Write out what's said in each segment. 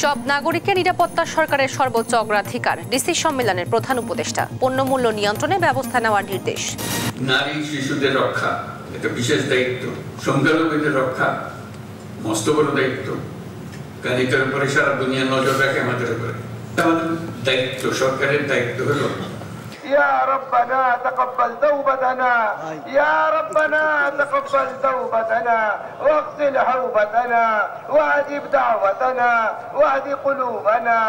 সব নাগরিকের নিরাপত্তা সরকারের সর্বোচ্চ অগ্রাধিকার। ডিসি সম্মেলনের প্রধান উপদেষ্টা। পণ্যমূল্য নিয়ন্ত্রণে ব্যবস্থা নেওয়ার নির্দেশ। নারী শিশুদের রক্ষা এটা বিশেষ দায়িত্ব, সংখ্যালঘুদের রক্ষা মস্ত বড় দায়িত্ব, কারণ এটার উপরে সারা দুনিয়া নজর রাখে আমাদের উপরে। আমাদের দায়িত্ব, সরকারের দায়িত্ব হলো يا ربنا تقبل توبتنا يا ربنا تقبل توبتنا واغسل حوبتنا واجب دعوتنا واهد قلوبنا।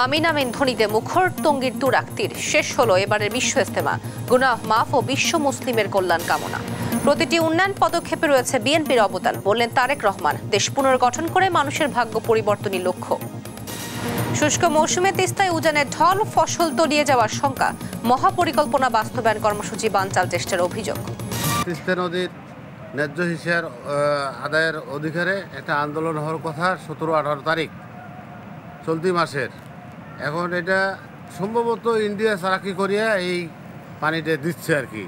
আমিন আমিন ধ্বনিতে মুখর টঙ্গীর তুরাক্তির শেষ হলো এবারের বিশ্ব ইজতেমা। গুনাহ মাফ ও বিশ্ব মুসলিমের কল্যাণ কামনা। প্রতিটি উন্নয়ন পদক্ষেপে রয়েছে বিএনপির অবদান, বললেন তারেক রহমান। দেশ পুনর্গঠন করে মানুষের ভাগ্য পরিবর্তনই লক্ষ্য। শুষ্ক মৌসুমে তিস্তায় উজানের ঢল, ফসল তলিয়ে যাওয়ার শঙ্কা। মহাপরিকল্পনা বাস্তবায়ন কর্মসূচি বানচাল চেষ্টার অভিযোগ। তিস্তা নদীর ন্যায্য হিসার আদায়ের অধিকারে একটা আন্দোলন হওয়ার কথা 17-18 তারিখ চলতি মাসের। এখন এটা সম্ভবত ইন্ডিয়া চালাকি করিয়া এই পানিটা দিচ্ছে আর কি,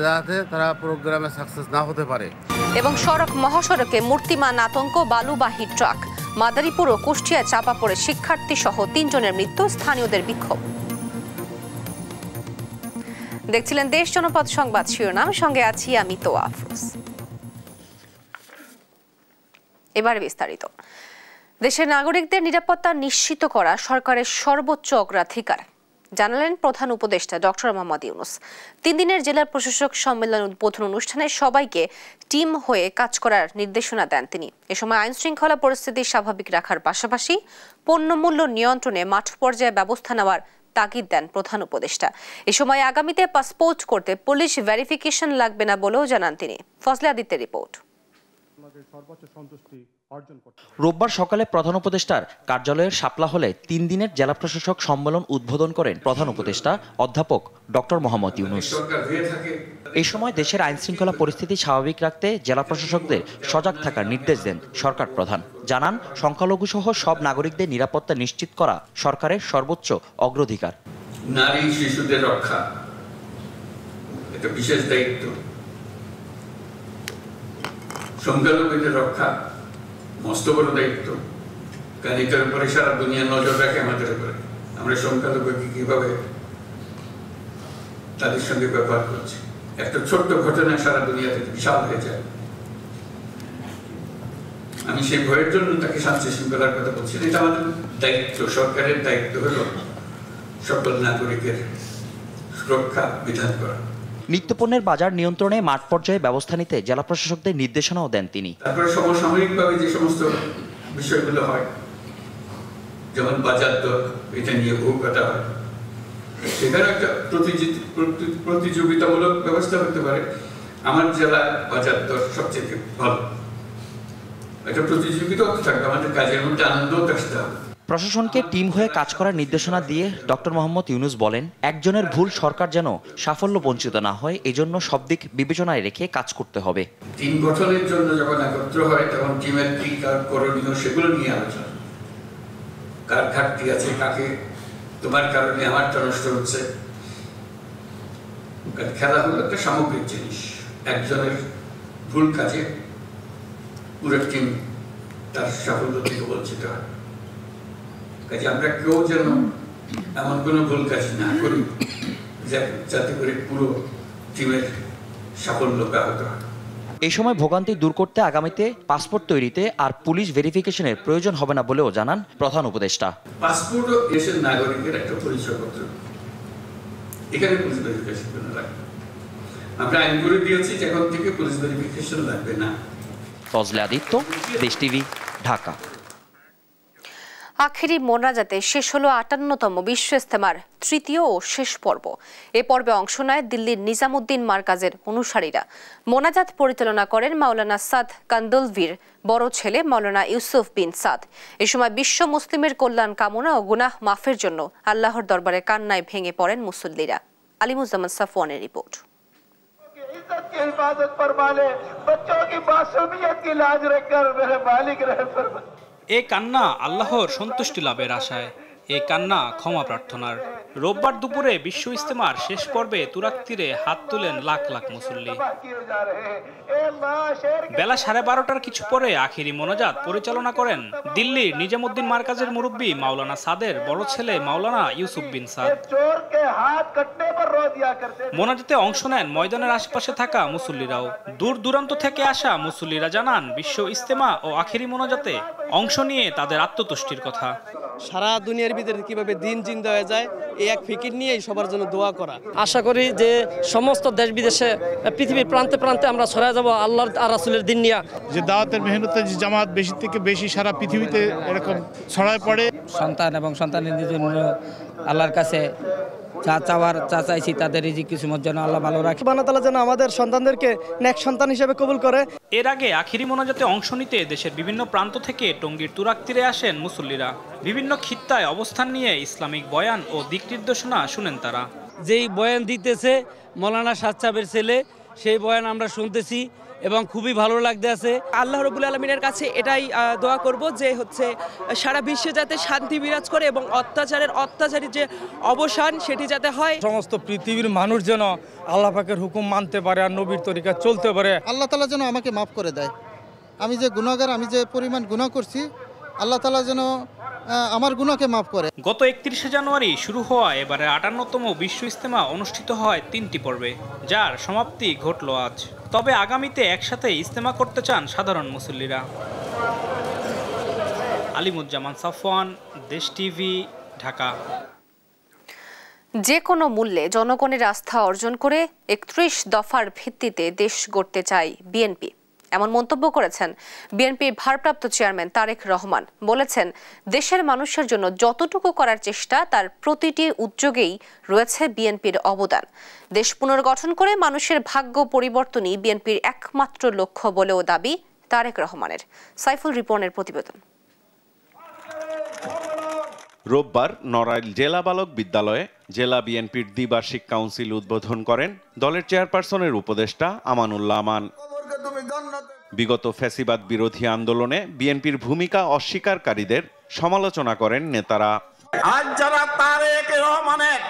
যাতে তারা প্রোগ্রামে সাকসেস না হতে পারে। এবং সড়ক মহাসড়কে মূর্তিমান আতঙ্ক, বালুবাহী ট্রাক। মাদারীপুর ও কুষ্টিয়া চাপা পড়ে শিক্ষার্থী সহ 3 জনের মৃত্যু, স্থানীয়দের বিক্ষোভ। দেখছিলেন দেশ জনপদ সংবাদ শিরোনাম, সঙ্গে আছি আমি তোয়া আফরোজ। এবারে বিস্তারিত। দেশের নাগরিকদের নিরাপত্তা নিশ্চিত করা সরকারের সর্বোচ্চ অগ্রাধিকার জানালেন প্রধান উপদেষ্টা ডক্টর মোহাম্মদ ইউনূস। 3 দিনের জেলা প্রশাসক সম্মেলন উদ্বোধন অনুষ্ঠানে সবাইকে টিম হয়ে কাজ করার নির্দেশনা দেন তিনি। এ সময় আইন শৃঙ্খলা পরিস্থিতি স্বাভাবিক রাখার পাশাপাশি পণ্যমূল্য নিয়ন্ত্রণে মাঠ পর্যায়ে ব্যবস্থা নেওয়ার তাগিদ দেন প্রধান উপদেষ্টা। এ সময় আগামীতে পাসপোর্ট করতে পুলিশ ভেরিফিকেশন লাগবে না বলেও জানান তিনি। ফজলে আদিত্যের রিপোর্ট। রোববার সকালে প্রধান উপদেষ্টার কার্যালয়ের শাপলা হলে 3 দিনের জেলা প্রশাসক সম্মেলন উদ্বোধন করেন প্রধান উপদেষ্টা অধ্যাপক ডক্টর মোহাম্মদ ইউনূস। এই সময় দেশের আইন শৃঙ্খলা পরিস্থিতি স্বাভাবিক রাখতে জেলা প্রশাসকদের সজাগ থাকার নির্দেশ দেন সরকার প্রধান। জানান, সংখ্যালঘু সহ সব নাগরিকদের নিরাপত্তা নিশ্চিত করা সরকারের সর্বোচ্চ অগ্রাধিকার। নারী শিশুদের রক্ষা এটা বিশেষ দায়িত্ব, সংখ্যালঘুদের রক্ষা মস্ত বড় দায়িত্ব, কারণ এটার উপরে সারা দুনিয়া নজর রাখে আমাদের উপরে। আমরা সংখ্যালঘুকে কিভাবে তাদের সঙ্গে ব্যবহার করছি, একটা ছোট্ট ঘটনা সারা দুনিয়াতে বিশাল হয়ে যায়। আমি সেই ভয়ের জন্য তাকে শান্তি শৃঙ্খলার কথা বলছি। এটা আমাদের দায়িত্ব, সরকারের দায়িত্ব হলো সকল নাগরিকের সুরক্ষা বিধান করা। নিত্যপণ্যের বাজার নিয়ন্ত্রণে মাঠ পর্যায়ে ব্যবস্থা নিতে জেলা প্রশাসকদের নির্দেশনাও দেন তিনি। তারপরে সমসাময়িকভাবে যে সমস্ত বিষয়গুলো হয়, যেমন বাজার দর, এটা নিয়ে বহু কথা হয়, সেখানে একটা প্রতিযোগিতামূলক ব্যবস্থা হতে পারে। আমার জেলায় বাজার দর সবচেয়ে ভালো, একটা প্রতিযোগিতাও থাকবে, আমাদের কাজের মধ্যে আনন্দও আসতে হবে। প্রশাসনকে টিম হয়ে কাজ করার নির্দেশনা দিয়ে ডক্টর মোহাম্মদ ইউনূস বলেন, একজনের ভুল সরকার যেন সাফল্য বঞ্চিত না হয়, এজন্য সব দিক বিবেচনায় রেখে কাজ করতে হবে। টিম গঠনের জন্য যখন একত্র হয় তখন টিমের কি করণীয় সেগুলো নিয়ে আলোচনা, কার ঘাটতি আছে, কাকে তোমার কারণে আমারটা নষ্ট হচ্ছে। খেলা হলো একটা সামগ্রিক জিনিস, একজনের ভুল কাজে পুরো টিম তার সাফল্য থেকে বঞ্চিত হয়। কাজে আমরা কেউ যেন এমন কোনো ভুল কাজ না করি যাতে করে পুরো টিমের সাফল্য ব্যাহত হয়। এই সময় ভোগান্তি দূর করতে আগামীতে পাসপোর্ট তৈরিতে আর পুলিশ ভেরিফিকেশনের প্রয়োজন হবে না বলেও জানান প্রধান উপদেষ্টা। পাসপোর্টও দেশের নাগরিকের একটা পরিচয়পত্র, এখানে পুলিশ ভেরিফিকেশন লাগবে। আমরা আইন করে দিয়েছি যে এখন থেকে পুলিশ ভেরিফিকেশন লাগবে না। ফজলে আদিত্য, দেশ টিভি, ঢাকা। আখেরি মোনাজাতে শেষ হলো 58তম বিশ্ব ইজতেমার 3য় ও শেষ পর্ব। এ পর্বে অংশ নেয় দিল্লির নিজামুদ্দিন মার্কাজের অনুসারীরা। মোনাজাত পরিচালনা করেন মাওলানা সাদ কান্দলভির বড় ছেলে মাওলানা ইউসুফ বিন সাদ। এ সময় বিশ্ব মুসলিমের কল্যাণ কামনা ও গুনাহ মাফের জন্য আল্লাহর দরবারে কান্নায় ভেঙে পড়েন মুসল্লিরা। আলিমুজ্জামান সাফওয়ানের রিপোর্ট। এ কান্না আল্লাহর সন্তুষ্টি লাভের আশায়। এই কান্না ক্ষমা প্রার্থনার। রোববার দুপুরে বিশ্ব ইজতেমার শেষ পর্বে তুরাগ তীরে হাত তুলেন লাখ লাখ মুসল্লি। বেলা 12:30টার কিছু পরে আখিরি মোনাজাত পরিচালনা করেন দিল্লির নিজামুদ্দিন মার্কাজের মুরব্বী মাওলানা সাদের বড় ছেলে মাওলানা ইউসুফ বিন সাদ। মোনাজাতে অংশ নেন ময়দানের আশেপাশে থাকা মুসল্লিরাও। দূর দূরান্ত থেকে আসা মুসল্লিরা জানান বিশ্ব ইজতেমা ও আখিরি মোনাজাতে অংশ নিয়ে তাদের আত্মতুষ্টির কথা। সারা দুনিয়ার ভিতরে কিভাবে দিন জিন্দা হয়ে যায় এই এক ফিকির নিয়েই সবার জন্য দোয়া করা। আশা করি যে সমস্ত দেশ বিদেশে পৃথিবীর প্রান্তে প্রান্তে আমরা ছড়ায় যাব আল্লাহর আর রাসূলের দিন নিয়ে। যে দাওয়াতের মেহনতের যে জামাত বেশি থেকে বেশি সারা পৃথিবীতে এরকম ছড়ায় পড়ে। সন্তান এবং সন্তানের জন্য আল্লাহর কাছে যা চাওয়ার চা চাইছি তাদের রিজিক কিসমত যেন আল্লাহ ভালো রাখে। সুবহানাহু ওয়া তাআলা যেন আমাদের সন্তানদেরকে নেক সন্তান হিসেবে কবুল করে। এর আগে আখিরি মোনাজাতে অংশ নিতে দেশের বিভিন্ন প্রান্ত থেকে টঙ্গীর তুরাগ তীরে আসেন মুসল্লিরা। বিভিন্ন খিত্তায় অবস্থান নিয়ে ইসলামিক বয়ান ও দিক নির্দেশনা শুনেন তারা। যেই বয়ান দিতেছে মৌলানা সাদ সাহেবের ছেলে, সেই বয়ান আমরা শুনতেছি এবং খুবই ভালো লাগতেছে। আল্লাহ রাব্বুল আলামিনের কাছে এটাই দোয়া করব যে সারা বিশ্বে যাতে শান্তি বিরাজ করে এবং অত্যাচারী যে অবসান সেটি যাতে হয়। সমস্ত পৃথিবীর মানুষ যেন আল্লাহ পাকের হুকুম মানতে পারে আর নবীর তরিকা চলতে পারে। আল্লাহ তাআলা যেন আমাকে মাফ করে দেয়। আমি যে গুনাহগার, আমি যে পরিমাণ গুনাহ করছি, আল্লাহ তাআলা যেন আমার গুনাহকে মাফ করে। গত 31শে জানুয়ারি শুরু হওয়া এবারে 58তম বিশ্ব ইজতেমা অনুষ্ঠিত হয় 3টি পর্বে, যার সমাপ্তি ঘটল আজ। তবে আগামীতে একসাথে ইজতেমা করতে চান সাধারণ মুসল্লিরা। আলিমুজ্জামান সাফওয়ান, দেশ টিভি, ঢাকা। যে কোনো মূল্যে জনগণের আস্থা অর্জন করে 31 দফার ভিত্তিতে দেশ গড়তে চায় বিএনপি, এমন মন্তব্য করেছেন বিএনপির ভারপ্রাপ্ত চেয়ারম্যান তারেক রহমান। বলেছেন, দেশের মানুষের জন্য যতটুকু করার চেষ্টা তার প্রতিটি উদ্যোগেই রয়েছে বিএনপির অবদান। দেশ পুনর্গঠন করে মানুষের ভাগ্য পরিবর্তনই বিএনপির একমাত্র লক্ষ্য বলেও দাবি তারেক রহমানের। সাইফুল রিপনের প্রতিবেদন। রোববার নড়াইল জেলা বালক বিদ্যালয়ে জেলা বিএনপির দ্বিবার্ষিক কাউন্সিল উদ্বোধন করেন দলের চেয়ারপারসনের উপদেষ্টা আমানুল্লাহ আমান। বিগত ফ্যাসিবাদ বিরোধী আন্দোলনে বিএনপির ভূমিকা অস্বীকারীদের সমালোচনা করেন নেতারা। আজ যারা তারেক রহমানের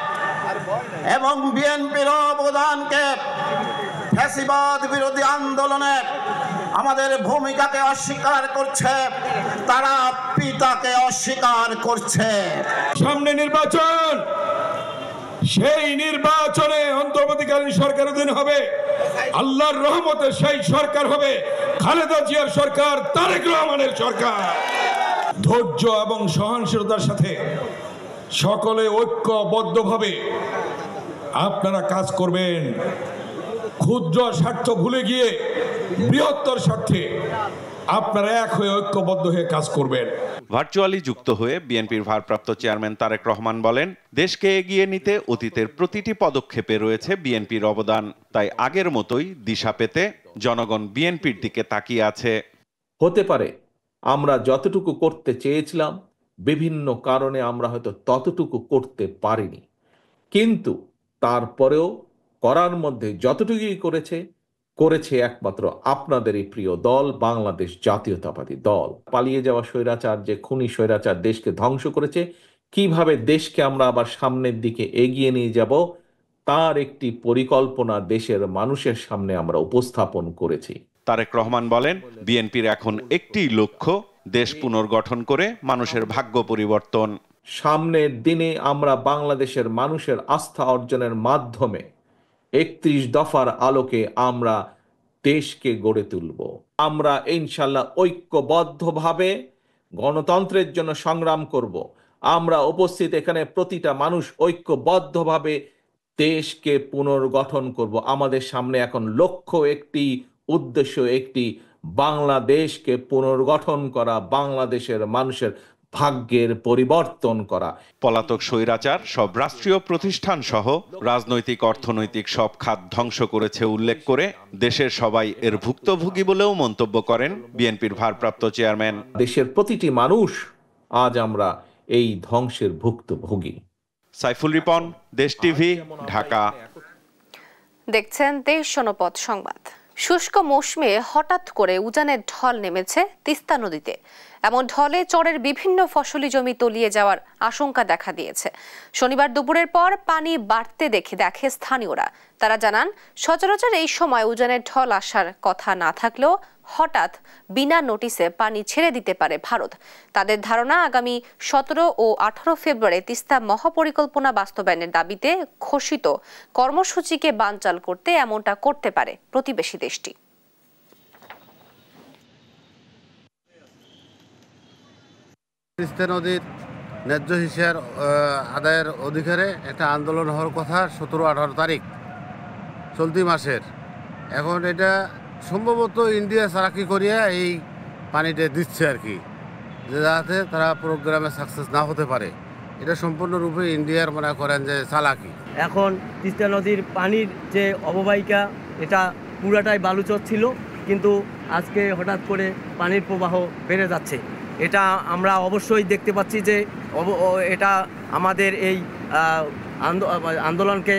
এবং বিএনপির অবদানকে ফ্যাসিবাদ বিরোধী আন্দোলনে আমাদের ভূমিকাকে অস্বীকার করছে, তারা পিতাকে অস্বীকার করছে। সামনে নির্বাচন, সেই নির্বাচনে অন্তর্বর্তীকালীন সরকার অধীন হবে, আল্লাহর রহমতে সেই সরকার হবে খালেদা জিয়ার সরকার, তারেক রহমানের সরকার। ধৈর্য এবং সহনশীলতার সাথে সকলে ঐক্যবদ্ধভাবে আপনারা কাজ করবেন। ক্ষুদ্র স্বার্থ ভুলে গিয়ে বৃহত্তর স্বার্থে আপনারা এক হয়ে ঐক্যবদ্ধ হয়ে কাজ করবেন। ভার্চুয়ালি যুক্ত হয়ে বিএনপির ভারপ্রাপ্ত চেয়ারম্যান তারেক রহমান বলেন, দেশকে এগিয়ে নিতে অতীতের প্রতিটি পদক্ষেপে রয়েছে বিএনপির অবদান। তাই আগের মতোই দিশা পেতে জনগণ বিএনপির দিকে তাকিয়ে আছে। হতে পারে আমরা যতটুকু করতে চেয়েছিলাম বিভিন্ন কারণে আমরা হয়তো ততটুকু করতে পারিনি, কিন্তু তারপরেও করার মধ্যে যতটুকুই করেছে একমাত্র আপনাদেরই প্রিয় দল বাংলাদেশ জাতীয়তাবাদী দল। পালিয়ে যাওয়া স্বৈরাচার, যে খুনি স্বৈরাচার দেশকে ধ্বংস করেছে, কিভাবে দেশকে আমরা আবার সামনের দিকে এগিয়ে নিয়ে যাব তার একটি পরিকল্পনা দেশের মানুষের সামনে আমরা উপস্থাপন করেছি। তারেক রহমান বলেন, বিএনপির এখন একটি লক্ষ্য, দেশ পুনর্গঠন করে মানুষের ভাগ্য পরিবর্তন। সামনের দিনে আমরা বাংলাদেশের মানুষের আস্থা অর্জনের মাধ্যমে 31 দফার আলোকে আমরা দেশকে গড়ে তুলব। আমরা ইনশাল্লাহ ঐক্যবদ্ধভাবে গণতন্ত্রের জন্য সংগ্রাম করব। আমরা উপস্থিত এখানে প্রতিটা মানুষ ঐক্যবদ্ধভাবে দেশকে পুনর্গঠন করব। আমাদের সামনে এখন লক্ষ্য একটি, উদ্দেশ্য একটি, বাংলাদেশকে পুনর্গঠন করা, বাংলাদেশের মানুষের ভাগ্যের পরিবর্তন করা। পলাতক স্বৈরাচার সব রাষ্ট্রীয় প্রতিষ্ঠান সহ রাজনৈতিক অর্থনৈতিক সব খাত ধ্বংস করেছে উল্লেখ করে দেশের সবাই এর ভুক্তভোগী বলেও মন্তব্য করেন বিএনপির ভারপ্রাপ্ত চেয়ারম্যান। দেশের প্রতিটি মানুষ আজ আমরা এই ধ্বংসের ভুক্তভোগী। সাইফুল রিপন, দেশ টিভি, ঢাকা। দেখছেন দেশ জনপদ সংবাদ। শুষ্ক মৌসুমে হঠাৎ করে উজানের ঢল নেমেছে তিস্তা নদীতে। এমন ঢলে চরের বিভিন্ন ফসলি জমি তলিয়ে যাওয়ার আশঙ্কা দেখা দিয়েছে। শনিবার দুপুরের পর পানি বাড়তে দেখে স্থানীয়রা। তারা জানান, সচরাচর এই সময় উজানের ঢল আসার কথা না থাকলেও হঠাৎ বিনা নোটিসে পানি ছেড়ে দিতে পারে ভারত। তাদের ধারণা, আগামী 17 ও 18 ফেব্রুয়ারি তিস্তা মহাপরিকল্পনা বাস্তবায়নের দাবিতে ঘোষিত কর্মসূচিকে বানচাল করতে এমনটা করতে পারে প্রতিবেশী দেশটি। তিস্তা নদীর ন্যায্য হিসার আদায়ের অধিকারে একটা আন্দোলন হওয়ার কথা 17-18 তারিখ চলতি মাসের। এখন এটা সম্ভবত ইন্ডিয়া চালাকি করিয়া এই পানিটা দিচ্ছে আর কি, যাতে তারা প্রোগ্রামে সাকসেস না হতে পারে। এটা সম্পূর্ণরূপে ইন্ডিয়ার মনে করেন যে চালাকি। এখন তিস্তা নদীর পানির যে অববাহিকা এটা পুরাটাই বালুচর ছিল, কিন্তু আজকে হঠাৎ করে পানির প্রবাহ বেড়ে যাচ্ছে। এটা আমরা অবশ্যই দেখতে পাচ্ছি যে এটা আমাদের এই আন্দোলনকে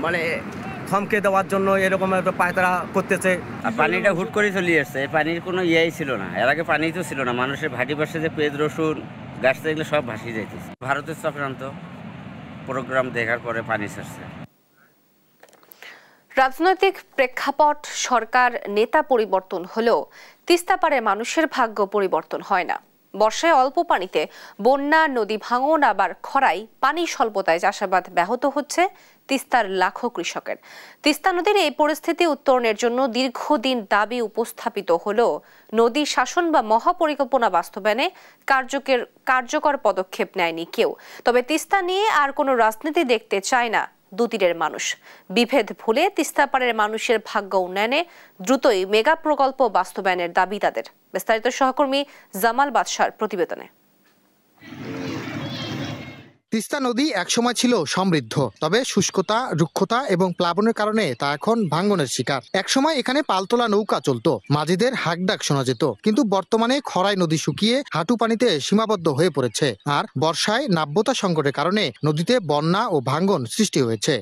মানে থমকে দেওয়ার জন্য এরকম একটা পায়তারা করতেছে। পানিটা হুট করে চলে আসছে, পানির কোনো ইয়েই ছিল না, এর আগে পানি তো ছিল না। মানুষের ভাটি পাশে যে পেঁয়াজ রসুন গাছ এগুলো সব ভাসিয়ে যাইতেছে। ভারতের চক্রান্ত প্রোগ্রাম দেখার পরে পানি ছাড়ছে। রাজনৈতিক প্রেক্ষাপট, সরকার, নেতা পরিবর্তন হলেও তিস্তা পারে মানুষের ভাগ্য পরিবর্তন হয় না। বর্ষায় অল্প পানিতে বন্যা, নদী ভাঙন, আবার খরায় পানি স্বল্পতায় চাষাবাদ ব্যাহত হচ্ছে তিস্তার লাখো কৃষকের। তিস্তা নদীর এই পরিস্থিতি উত্তরণের জন্য দীর্ঘদিন দাবি উপস্থাপিত হলেও নদী শাসন বা মহাপরিকল্পনা বাস্তবায়নে কার্যকর পদক্ষেপ নেয়নি কেউ। তবে তিস্তা নিয়ে আর কোনো রাজনীতি দেখতে চায় না দুতীরের মানুষ। বিভেদ ভুলে তিস্তা পাড়ের মানুষের ভাগ্য উন্নয়নে দ্রুতই মেগা প্রকল্প বাস্তবায়নের দাবি তাদের। বিস্তারিত সহকর্মী জামাল বাদশার প্রতিবেদনে। তিস্তা নদী একসময় ছিল সমৃদ্ধ, তবে শুষ্কতা, রুক্ষতা এবং প্লাবনের কারণে তা এখন ভাঙ্গনের শিকার। একসময় এখানে পালতোলা নৌকা চলতো, মাঝিদের হাঁকডাক শোনা যেত, কিন্তু বর্তমানে খরায় নদী শুকিয়ে হাঁটু পানিতে সীমাবদ্ধ হয়ে পড়েছে। আর বর্ষায় নাব্যতা সংকটের কারণে নদীতে বন্যা ও ভাঙ্গন সৃষ্টি হয়েছে।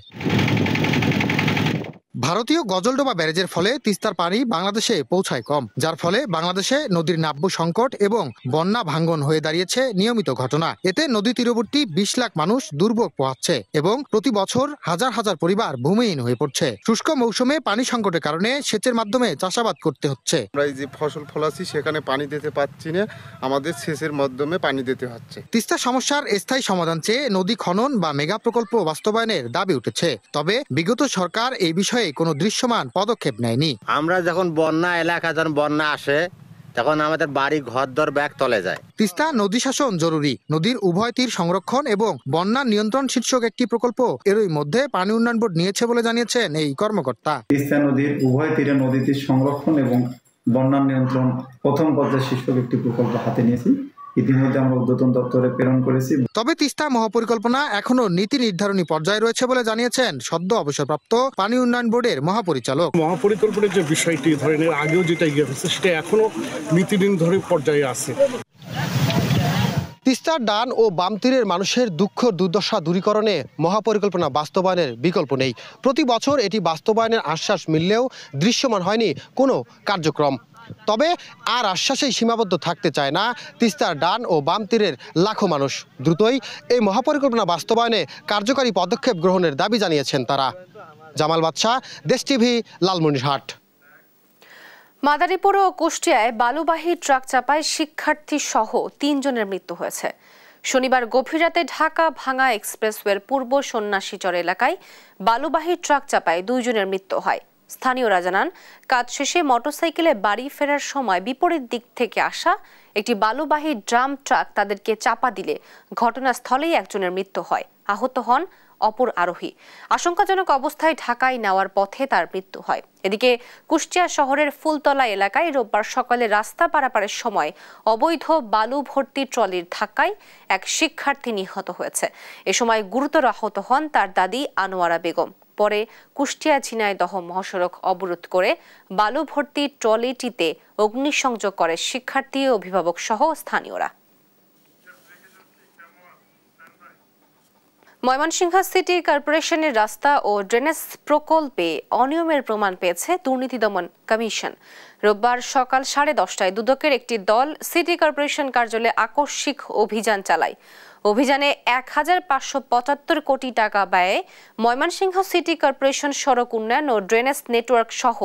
ভারতীয় গজলডোবা ব্যারেজের ফলে তিস্তার পানি বাংলাদেশে পৌঁছায় কম, যার ফলে বাংলাদেশে নদীর নাব্য সংকট এবং বন্যা ভাঙ্গন হয়ে দাঁড়িয়েছে নিয়মিত ঘটনা। এতে নদী তীরবর্তী 20 লাখ মানুষ দুর্ভোগ পোহাচ্ছে এবং প্রতি বছর হাজার হাজার পরিবার ভূমিহীন হয়ে পড়ছে। শুষ্ক মৌসুমে পানি সংকটের কারণে সেচের মাধ্যমে চাষাবাদ করতে হচ্ছে। আমরা যে ফসল ফলাচ্ছি সেখানে পানি দিতে পারছি না, আমাদের সেচের মাধ্যমে পানি দিতে হচ্ছে। তিস্তা সমস্যার স্থায়ী সমাধান চেয়ে নদী খনন বা মেগা প্রকল্প বাস্তবায়নের দাবি উঠেছে, তবে বিগত সরকার এই বিষয়ে কোনো দৃশ্যমান পদক্ষেপ নেয়নি। আমরা যখন বন্যা এলাকা যখন বন্যা আসে তখন আমাদের বাড়ি ঘর দর ব্যাগ তলে যায়। তিস্তা নদী শাসন জরুরি, নদীর উভয় তীর সংরক্ষণ এবং বন্যা নিয়ন্ত্রণ শীর্ষক একটি প্রকল্প এরই মধ্যে পানি উন্নয়ন বোর্ড নিয়েছে বলে জানিয়েছেন এই কর্মকর্তা। তিস্তা নদীর উভয় তীরে নদী তীর সংরক্ষণ এবং বন্যা নিয়ন্ত্রণ প্রথম পর্যায়ে শীর্ষক একটি প্রকল্প হাতে নিয়েছি, ইতিমধ্যে আমরা উদ্বোধন দপ্তরে প্রেরণ করেছি। তবে তিস্তা মহাপরিকল্পনা এখনো নীতি নির্ধারণী পর্যায়ে রয়েছে বলে জানিয়েছেন সদ্য অবসরপ্রাপ্ত পানি উন্নয়ন বোর্ডের মহাপরিচালক। মহাপরিকল্পনার যে বিষয়টি ধরেন আগেও যেটা গিয়েছে সেটা এখনো নীতি নির্ধারণী পর্যায়ে আছে। তিস্তার ডান ও বাম তীরের মানুষের দুঃখ দুর্দশা দূরীকরণে মহাপরিকল্পনা বাস্তবায়নের বিকল্প নেই। প্রতি বছর এটি বাস্তবায়নের আশ্বাস মিললেও দৃশ্যমান হয়নি কোনো কার্যক্রম। তবে আর আশ্বাসেই সীমাবদ্ধ থাকতে চায় না তিস্তার ডান ও বাম তীরের লাখো মানুষ। দ্রুতই এই মহাপরিকল্পনা বাস্তবায়নে কার্যকারী পদক্ষেপ গ্রহণের দাবি জানিয়েছেন তারা। জামাল বাদশা, দেশ টিভি, লালমনিরহাট। মাদারীপুর ও কুষ্টিয়ায় বালুবাহী ট্রাক চাপায় শিক্ষার্থী সহ 3 জনের মৃত্যু হয়েছে। শনিবার গভীর রাতে ঢাকা ভাঙা এক্সপ্রেসওয়ের পূর্ব সন্ন্যাসীচর এলাকায় বালুবাহী ট্রাক চাপায় 2 জনের মৃত্যু হয়। স্থানীয়রা জানান, কাজ শেষে মোটরসাইকেলে বাড়ি ফেরার সময় বিপরীত দিক থেকে আসা একটি বালুবাহী ড্রাম ট্রাক তাদেরকে চাপা দিলে ঘটনাস্থলেই একজনের মৃত্যু হয়। আহত হন অপর আরোহী। আশঙ্কাজনক অবস্থায় ঢাকায় নেওয়ার পথে তার মৃত্যু হয়। এদিকে কুষ্টিয়া শহরের ফুলতলা এলাকায় রোববার সকালে রাস্তা পারাপারের সময় অবৈধ বালু ভর্তি ট্রলির ধাক্কায় এক শিক্ষার্থী নিহত হয়েছে। এ সময় গুরুতর আহত হন তার দাদি আনোয়ারা বেগম। পরে কুষ্টিয়া ঝিনাইদহ মহাসড়ক অবরোধ করে বালু ভর্তি ট্রলিটিতে অগ্নিসংযোগ করে শিক্ষার্থী ও অভিভাবক সহ স্থানীয়রা। ময়মনসিংহ সিটি কর্পোরেশনের রাস্তা ও ড্রেনেজ প্রকল্পে অনিয়মের প্রমাণ পেয়েছে দুর্নীতি দমন কমিশন। রোববার সকাল 10:30টায় দুদকের একটি দল সিটি কর্পোরেশন কার্যালয়ে আকস্মিক অভিযান চালায়। অভিযানে 1575 কোটি টাকা ব্যয়ে ময়মনসিংহ সিটি কর্পোরেশন সড়ক উন্নয়ন ও ড্রেনেজ নেটওয়ার্ক সহ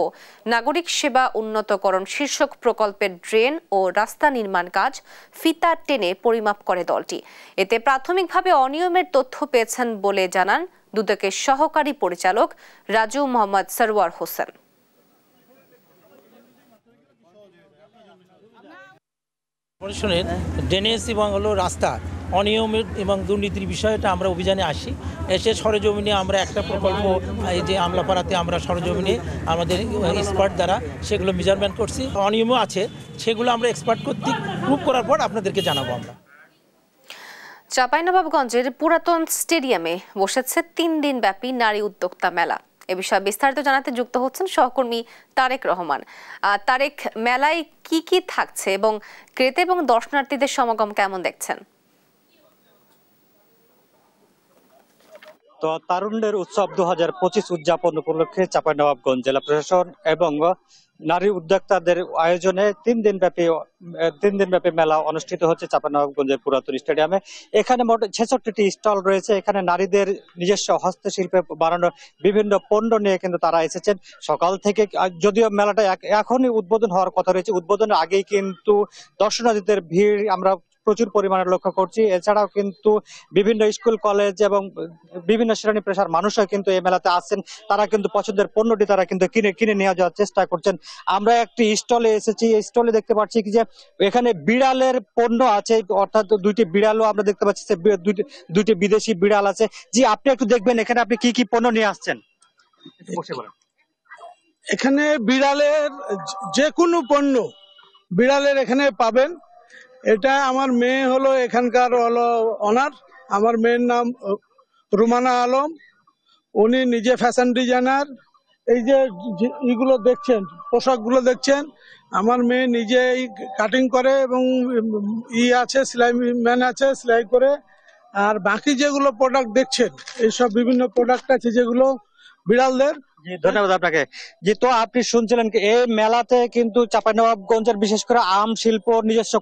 নাগরিক সেবা উন্নতকরণ শীর্ষক প্রকল্পের ড্রেন ও রাস্তা নির্মাণ কাজ ফিতা টেনে পরিমাপ করে দলটি। এতে প্রাথমিকভাবে অনিয়মের তথ্য পেয়েছেন বলে জানান দুদকের সহকারী পরিচালক রাজু মোহাম্মদ সরওয়ার হোসেন। কর্পোরেশনের ড্রেনেজ এবং রাস্তা অনিয়মের এবং দুর্নীতির বিষয়টা আমরা অভিযানে আসি। এসে সরেজমিনে আমরা একটা প্রকল্প এই যে আমলাপাড়াতে আমরা সরেজমিনে আমাদের এক্সপার্ট দ্বারা সেগুলো মেজারমেন্ট করছি। অনিয়মও আছে, সেগুলো আমরা এক্সপার্ট কর্তৃক প্রুভ করার পর আপনাদেরকে জানাবো। আমরা চাঁপাইনবাবগঞ্জের পুরাতন স্টেডিয়ামে বসেছে 3 দিন ব্যাপী নারী উদ্যোক্তা মেলা। এ বিষয়ে বিস্তারিত জানাতে যুক্ত হচ্ছেন সহকর্মী তারেক রহমান। তারেক, মেলায় কি কি থাকছে এবং ক্রেতা এবং দর্শনার্থীদের সমাগম কেমন দেখছেন? তো তারুণ্যের উৎসব 2025 উদযাপন উপলক্ষে চাঁপাইনবাবগঞ্জ জেলা প্রশাসন এবং নারী উদ্যোক্তাদের আয়োজনে 3 দিন ব্যাপী মেলা অনুষ্ঠিত হচ্ছে চাঁপাইনবাবগঞ্জের পুরাতন স্টেডিয়ামে। এখানে মোট 66টি স্টল রয়েছে। এখানে নারীদের নিজস্ব হস্তশিল্পে বানানো বিভিন্ন পণ্য নিয়ে কিন্তু তারা এসেছেন সকাল থেকে। যদিও মেলাটা এখনই উদ্বোধন হওয়ার কথা রয়েছে, উদ্বোধনের আগেই কিন্তু দর্শনার্থীদের ভিড় আমরা প্রচুর পরিমাণে লক্ষ্য করছি। এছাড়াও কিন্তু বিভিন্ন স্কুল কলেজ এবং বিভিন্ন শ্রেণী পেশার মানুষও কিন্তু এই মেলাতে আসছেন। তারা কিন্তু পছন্দের পণ্যটি তারা কিন্তু কিনে নিয়ে যাওয়ার চেষ্টা করছেন। আমরা একটি স্টলে এসেছি, এই স্টলে দেখতে পাচ্ছি কি যে এখানে বিড়ালের পণ্য আছে, অর্থাৎ 2টি বিড়ালও আমরা দেখতে পাচ্ছি, দুইটি বিদেশি বিড়াল আছে। জি, আপনি একটু দেখবেন এখানে আপনি কি কি পণ্য নিয়ে আসছেন। বসে বলেন। এখানে বিড়ালের যে কোনো পণ্য বিড়ালের এখানে পাবেন। এটা আমার মেয়ে হলো এখানকার অনার। আমার মেয়ের নাম রুমানা আলম, উনি নিজে ফ্যাশন ডিজাইনার। এই যে এগুলো দেখছেন, পোশাকগুলো দেখছেন, আমার মেয়ে নিজেই কাটিং করে এবং আছে সেলাই ম্যান আছে, সেলাই করে। আর বাকি যেগুলো প্রোডাক্ট দেখছেন এইসব বিভিন্ন প্রোডাক্ট আছে যেগুলো বিড়ালদের। ধন্যবাদ আপনাকে। জি, তো আপনি শুনছিলেন এই মেলাতে কিন্তু চাঁপাইনবাবগঞ্জের বিশেষ করে আম শিল্প, নিজস্ব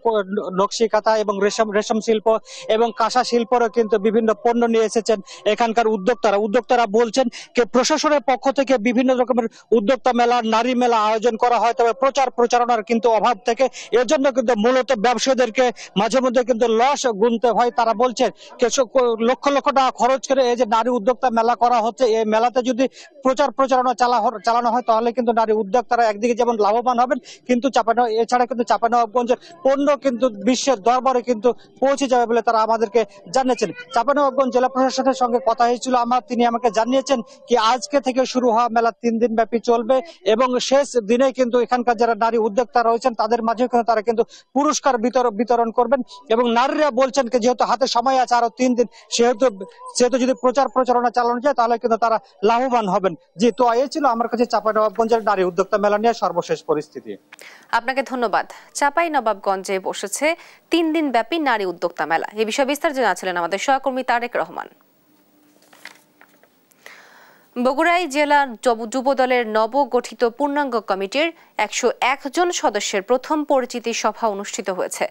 নকশি কাঁথা এবং রেশম শিল্প এবং কাঁসা শিল্পরও কিন্তু বিভিন্ন পণ্য নিয়ে এসেছেন এখানকার উদ্যোক্তারা বলছেন যে প্রশাসনের পক্ষ থেকে বিভিন্ন রকমের উদ্যোক্তা মেলা, নারী মেলা আয়োজন করা হয়, তবে প্রচারণার কিন্তু অভাব থেকে এজন্য কিন্তু মূলত ব্যবসায়ীদেরকে মাঝে মধ্যে কিন্তু লস গুনতে হয়। তারা বলছেন লক্ষ লক্ষ টাকা খরচ করে এই যে নারী উদ্যোক্তা মেলা করা হচ্ছে, এই মেলাতে যদি প্রচারণা চালানো হয় তাহলে কিন্তু নারী উদ্যোক্তারা একদিকে যেমন লাভবান হবেন, কিন্তু এছাড়া কিন্তু চাঁপাইনবাবগঞ্জের পণ্য কিন্তু বিশ্বের দরবারে কিন্তু পৌঁছে যাবে বলে তারা আমাদেরকে জানিয়েছেন। চাঁপাইনবাবগঞ্জ জেলা প্রশাসনের সঙ্গে কথা হয়েছিল তিনি আমাকে জানিয়েছেন কি আজকে থেকে শুরু হওয়া মেলা 3 দিন ব্যাপী চলবে এবং শেষ দিনে কিন্তু এখানকার যারা নারী উদ্যোক্তা রয়েছেন তাদের মাঝে কিন্তু তারা কিন্তু পুরস্কার বিতরণ করবেন। এবং নারীরা বলছেন কি যেহেতু হাতে সময় আছে আরো 3 দিন, সেহেতু যদি প্রচারণা চালানো যায় তাহলে কিন্তু তারা লাভবান হবেন। জি, তো এই ছিল আমার কাছে চাঁপাইনবাবগঞ্জের নারী উদ্যোক্তা মেলা নিয়ে সর্বশেষ পরিস্থিতি। আপনাকে ধন্যবাদ। চাঁপাইনবাবগঞ্জে বসেছে 3 দিন ব্যাপী নারী উদ্যোক্তা মেলা। এই বিষয়ে বিস্তারিত জানাচ্ছিলেন আমাদের সহকর্মী তারেক রহমান। বগুড়ায় জেলা যুবদলের নবগঠিত পূর্ণাঙ্গ কমিটির 101 জন সদস্যের প্রথম পরিচিতি সভা অনুষ্ঠিত হয়েছে।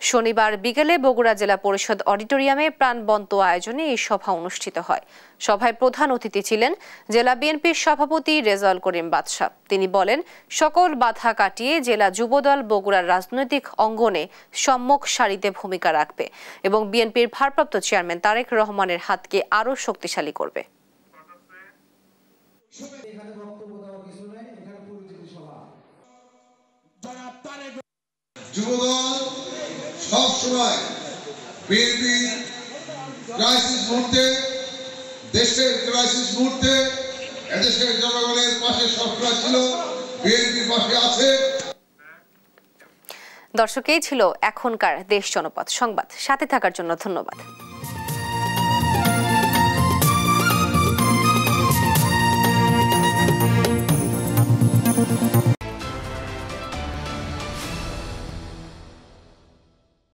শনিবার বিকেলে বগুড়া জেলা পরিষদ অডিটোরিয়ামে প্রাণবন্ত আয়োজনে এই সভা অনুষ্ঠিত হয়। সভায় প্রধান অতিথি ছিলেন জেলা বিএনপির সভাপতি রেজাউল করিম বাদশা। তিনি বলেন, সকল বাধা কাটিয়ে জেলা যুবদল বগুড়ার রাজনৈতিক অঙ্গনে সম্মুখ সারিতে ভূমিকা রাখবে এবং বিএনপির ভারপ্রাপ্ত চেয়ারম্যান তারেক রহমানের হাতকে আরও শক্তিশালী করবে। যুবদল সবসময় বিএনপির ক্রাইসিস মুহূর্তে, দেশের ক্রাইসিস মুহূর্তে এদেশের জনগণের পাশে সবসময় ছিল, বিএনপির পাশে আছে। দর্শক, এই ছিল এখনকার দেশ জনপদ সংবাদ। সাথে থাকার জন্য ধন্যবাদ।